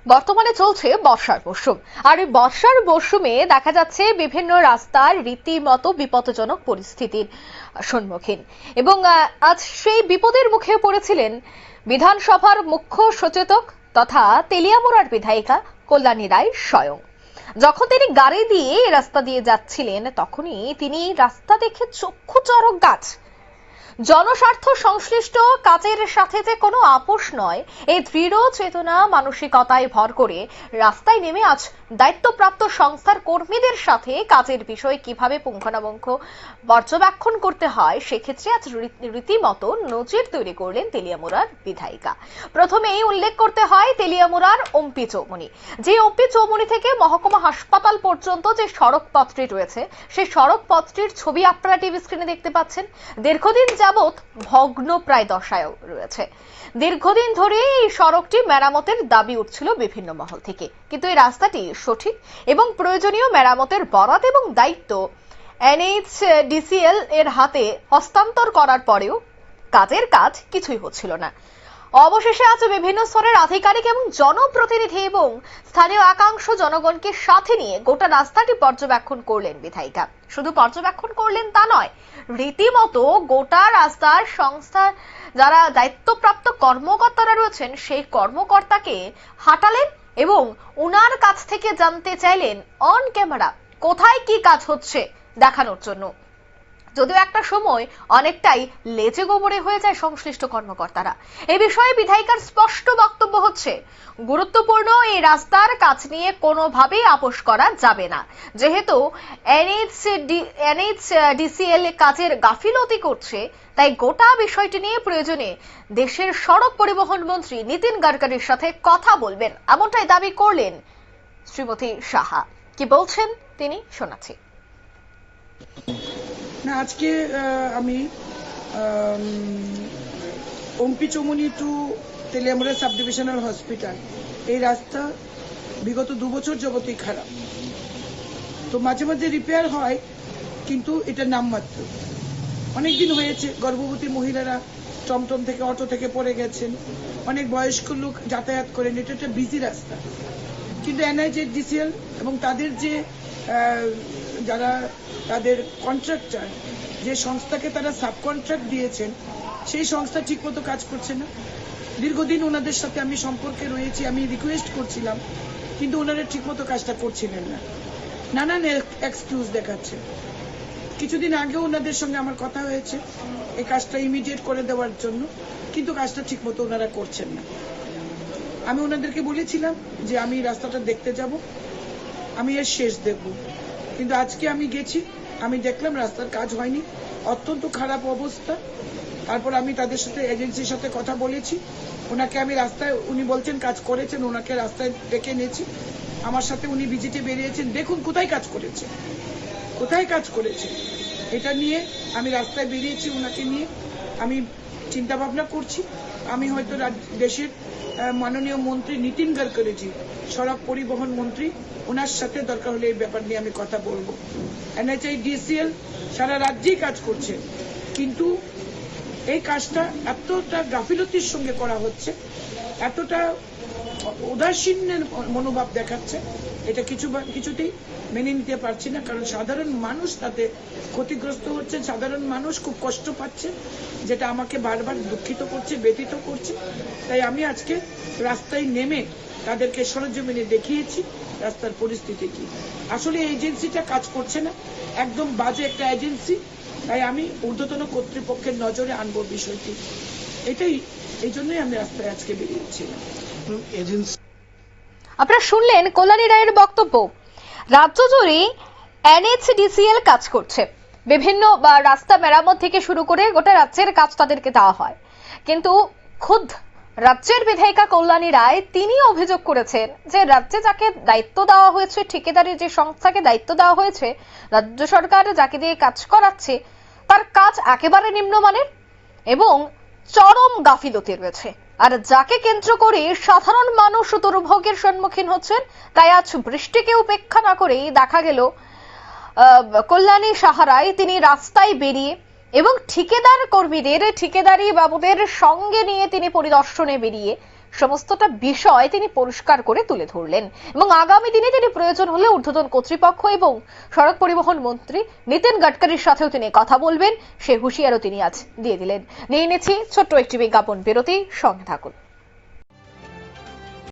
বর্তমানে চলছে বর্ষার মৌসুম, আর এই বর্ষার মৌসুমে দেখা যাচ্ছে বিভিন্ন রাস্তার রীতিমতো বিপজ্জনক পরিস্থিতির সম্মুখীন এবং আজ সেই বিপদের মুখে পড়েছিলেন বিধানসভার মুখ্য সচেতক তথা তেলিয়ামুড়ার বিধায়িকা কল্যাণী রায় স্বয়ং। যখন তিনি গাড়ি দিয়ে রাস্তা দিয়ে যাচ্ছিলেন তখনই তিনি রাস্তা দেখে চক্ষু চড়ক গাছ। জনস্বার্থ সংশ্লিষ্ট কাজের সাথে যে কোনো আপোষ নয়, এই দৃঢ় চেতনা মানসিকতায় ভর করে রাস্তায় নেমে আজ দায়িত্বপ্রাপ্ত সংস্থার কর্মীদের সাথে কাজের বিষয়ে কিভাবে পুঙ্খানুপুঙ্খ পর্যবেক্ষণ করতে হয় সেক্ষেত্রে আজ রীতিমতো নজির তৈরি করলেন তেলিয়ামুড়ার বিধায়িকা। প্রথমেই উল্লেখ করতে হয় তেলিয়ামুড়ার অম্পি চৌমুহনী। যে অম্পি চৌমুহনী থেকে মহকুমা হাসপাতাল পর্যন্ত যে সড়ক পথটি রয়েছে সেই সড়ক পথটির ছবি আপনারা টিভি স্ক্রিনে দেখতে পাচ্ছেন। দীর্ঘদিন যাবৎ ভগ্ন প্রায় দশায় রয়েছে। দীর্ঘদিন ধরে এই সড়কটি মেরামতের দাবি উঠছিল বিভিন্ন মহল থেকে, কিন্তু এই রাস্তাটি সঠিক এবং প্রয়োজনীয় মেরামতের বরাত এবং দায়িত্ব NHDCL এর হাতে হস্তান্তর করার পরেও কাজের কাজ কিছুই হচ্ছিল না। অবশেষে আজ বিভিন্ন স্তরের আধিকারিক এবং জনপ্রতিনিধি এবং স্থানীয় একাংশ জনগণকে সাথে নিয়ে গোটা রাস্তাটি পর্যবেক্ষণ করলেন বিধায়িকা। শুধু পর্যবেক্ষণ করলেন তা নয়, রীতিমতো গোটা রাস্তার সংস্থার যারা দায়িত্বপ্রাপ্ত কর্মকর্তারা রয়েছেন সেই কর্মকর্তাকে হাঁটালেন এবং উনার কাছ থেকে জানতে চাইলেন অন ক্যামেরা কোথায় কি কাজ হচ্ছে দেখানোর জন্য। যদিও একটা সময় অনেকটাই লেজে গোবরে হয়ে যায় সংশ্লিষ্ট কর্মকর্তারা। এই বিষয়ে বিধায়িকার স্পষ্ট বক্তব্য হচ্ছে, গুরুত্বপূর্ণ এই রাস্তার কাজ নিয়ে কোনোভাবেই আপোষ করা যাবে না। যেহেতু NHDCL কাজের গাফিলতি করছে, তাই গোটা বিষয়টি নিয়ে প্রয়োজনে দেশের সড়ক পরিবহন মন্ত্রী নীতিন গাডকারির সাথে কথা বলবেন, এমনটাই দাবি করলেন শ্রীমতী সাহা। কি বলছেন তিনি শোনাচ্ছি। না, আজকে আমি Ampi Chowmuhani to Teliamura sub divisional hospital এই রাস্তা বিগত 2 বছর যাবতই খারাপ। তো মাঝে মাঝে রিপেয়ার হয়, কিন্তু এটা নামমাত্র। অনেকদিন হয়েছে গর্ভবতী মহিলারা টমটম থেকে অটো থেকে পড়ে গেছেন, অনেক বয়স্ক লোক যাতায়াত করেন। এটা একটা বিজি রাস্তা, কিন্তু NHDCL এবং তাদের যে যারা তাদের কন্ট্রাক্টর, যে সংস্থাকে তারা সাব কন্ট্রাক্ট দিয়েছেন, সেই সংস্থা ঠিকমতো কাজ করছে না। দীর্ঘদিন ওনাদের সাথে আমি সম্পর্কে রয়েছি, আমি রিকোয়েস্ট করছিলাম, কিন্তু ওনারা ঠিকমতো কাজটা করছিলেন না, নানান এক্সকিউজ দেখাচ্ছে। কিছুদিন আগেও ওনাদের সঙ্গে আমার কথা হয়েছে এই কাজটা ইমিডিয়েট করে দেওয়ার জন্য, কিন্তু কাজটা ঠিকমতো ওনারা করছেন না। আমি ওনাদেরকে বলেছিলাম যে আমি রাস্তাটা দেখতে যাব, আমি এর শেষ দেখব, কিন্তু আজকে আমি গেছি, আমি দেখলাম রাস্তার কাজ হয়নি, অত্যন্ত খারাপ অবস্থা। তারপর আমি তাদের সাথে এজেন্সির সাথে কথা বলেছি, ওনাকে আমি রাস্তায়, উনি বলছেন কাজ করেছেন, ওনাকে রাস্তায় ডেকে নিয়েছি, আমার সাথে উনি ভিজিটে বেরিয়েছেন, দেখুন কোথায় কাজ করেছে, কোথায় কাজ করেছে। এটা নিয়ে আমি রাস্তায় বেরিয়েছি, ওনাকে নিয়ে আমি চিন্তা ভাবনা করছি। আমি হয়তো দেশের মাননীয় মন্ত্রী নীতিন গাডকারিজি, সড়ক পরিবহন মন্ত্রী, ওনার সাথে দরকার হলে এই ব্যাপার নিয়ে আমি কথা বলবো। NHDCL সারা রাজ্যেই কাজ করছে, কিন্তু এই কাজটা এতটা গাফিলতির সঙ্গে করা হচ্ছে, এতটা উদাসীনের মনোভাব দেখাচ্ছে, এটা কিছুতেই মেনে নিতে পারছি না। কারণ সাধারণ মানুষ তাতে ক্ষতিগ্রস্ত হচ্ছে, সাধারণ মানুষ খুব কষ্ট পাচ্ছে, যেটা আমাকে বারবার দুঃখিত করছে, ব্যথিত করছে। তাই আমি আজকে রাস্তায় নেমে তাদেরকে সরজমিনে দেখিয়েছি রাস্তার পরিস্থিতি কি। আসলে এজেন্সিটা কাজ করছে না, একদম বাজে একটা এজেন্সি। তাই আমি ঊর্ধ্বতন কর্তৃপক্ষের নজরে আনবো বিষয়টি, এই জন্যই আমি রাস্তায় আজকে বেরিয়েছিলাম। আপনারা শুনলেন কল্যাণী রায়ের বক্তব্য। রাজ্য জুড়ে NHDCL কাজ করছে, বিভিন্ন রাস্তা মেরামত থেকে শুরু করে গোটা রাজ্যের কাজ তাদেরকে দেওয়া হয়, কিন্তু খুদ রাজ্যের বিধায়িকা কল্যাণী রায় তিনি অভিযোগ করেছেন যে রাজ্যে যাকে দায়িত্ব দেওয়া হয়েছে, ঠিকাদারের যে সংস্থাকে দায়িত্ব দেওয়া হয়েছে, রাজ্য সরকার যাকে দিয়ে কাজ করাচ্ছে, তার কাজ একেবারে নিম্নমানের এবং চরম গাফিলতি রয়েছে। আর যাকে কেন্দ্র করে সাধারণ মানুষ দুর্ভোগের সম্মুখীন হচ্ছেন, তাই আজ বৃষ্টিকে উপেক্ষা না করেই দেখা গেল কল্যাণী সাহারায় তিনি রাস্তায় বেরিয়ে এবং ঠিকাদার কর্মীদের, ঠিকাদারি বাবুদের সঙ্গে নিয়ে তিনি পরিদর্শনে বেরিয়ে সমস্তটা বিষয় তিনি পরিষ্কার করে তুলে ধরলেন এবং আগামী দিনে তিনি প্রয়োজন হলে ঊর্ধ্বতন কর্তৃপক্ষ এবং সড়ক পরিবহন মন্ত্রী নিতিন গডকারির সাথেও তিনি কথা বলবেন, সে হুঁশিয়ারও তিনি আজ দিয়ে দিলেন। নিয়ে নিচ্ছি ছোট্ট একটি বিজ্ঞাপন বিরতি, সঙ্গে থাকুন।